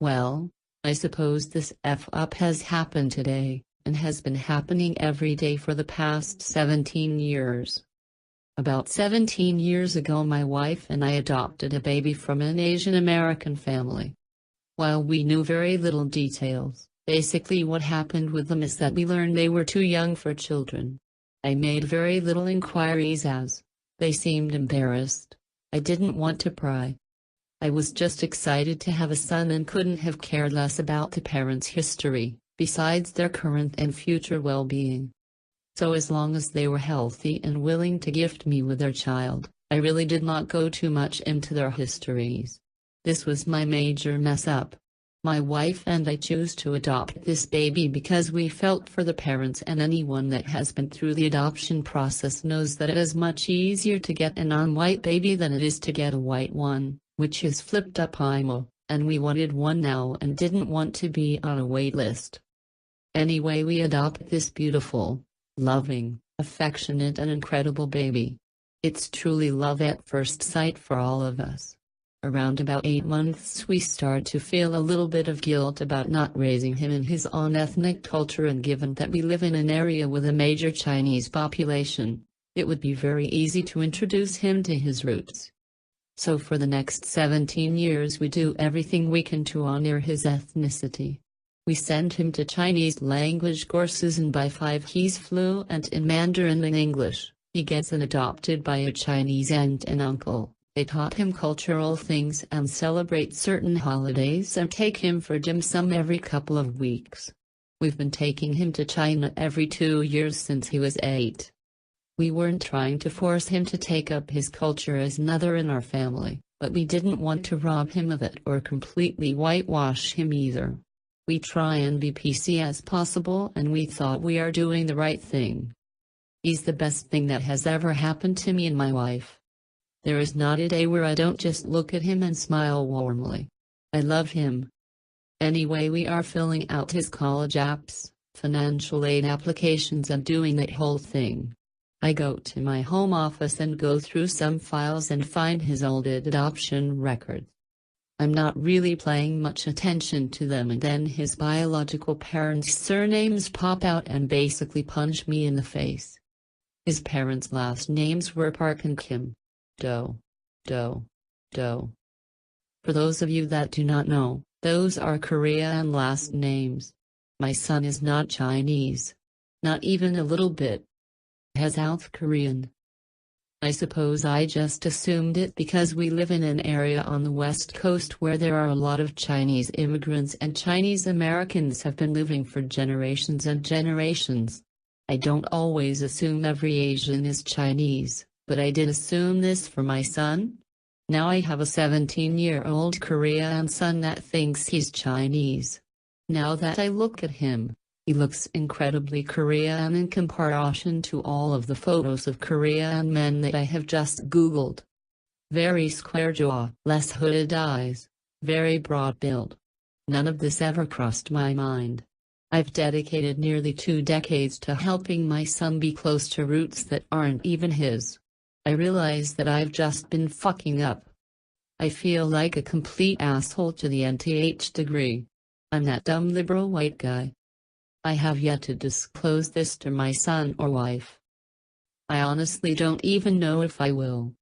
Well, I suppose this F-up has happened today, and has been happening every day for the past 17 years. About 17 years ago my wife and I adopted a baby from an Asian American family. While we knew very little details, basically what happened with them is that we learned they were too young for children. I made very little inquiries as they seemed embarrassed. I didn't want to pry. I was just excited to have a son and couldn't have cared less about the parents' history, besides their current and future well-being. So as long as they were healthy and willing to gift me with their child, I really did not go too much into their histories. This was my major mess up. My wife and I chose to adopt this baby because we felt for the parents, and anyone that has been through the adoption process knows that it is much easier to get a non-white baby than it is to get a white one, which is flipped up IMO, and we wanted one now and didn't want to be on a wait list. Anyway, we adopted this beautiful, loving, affectionate and incredible baby. It's truly love at first sight for all of us. Around about 8 months we start to feel a little bit of guilt about not raising him in his own ethnic culture, and given that we live in an area with a major Chinese population, it would be very easy to introduce him to his roots. So for the next 17 years we do everything we can to honor his ethnicity. We send him to Chinese language courses, and by 5 he's fluent in Mandarin and English. He gets adopted by a Chinese aunt and uncle. They taught him cultural things and celebrate certain holidays and take him for dim sum every couple of weeks. We've been taking him to China every 2 years since he was 8. We weren't trying to force him to take up his culture as another in our family, but we didn't want to rob him of it or completely whitewash him either. We try and be PC as possible, and we thought we are doing the right thing. He's the best thing that has ever happened to me and my wife. There is not a day where I don't just look at him and smile warmly. I love him. Anyway, we are filling out his college apps, financial aid applications and doing that whole thing. I go to my home office and go through some files and find his old adoption records. I'm not really paying much attention to them, and then his biological parents' surnames pop out and basically punch me in the face. His parents' last names were Park and Kim. Doe. For those of you that do not know, those are Korean last names. My son is not Chinese. Not even a little bit. Has South Korean. I suppose I just assumed it because we live in an area on the West Coast where there are a lot of Chinese immigrants, and Chinese Americans have been living for generations and generations. I don't always assume every Asian is Chinese, but I did assume this for my son. Now I have a 17-year-old Korean son that thinks he's Chinese. Now that I look at him, he looks incredibly Korean in comparison to all of the photos of Korean men that I have just Googled. Very square jaw, less hooded eyes, very broad build. None of this ever crossed my mind. I've dedicated nearly 2 decades to helping my son be close to roots that aren't even his. I realize that I've just been fucking up. I feel like a complete asshole to the nth degree. I'm that dumb liberal white guy. I have yet to disclose this to my son or wife. I honestly don't even know if I will.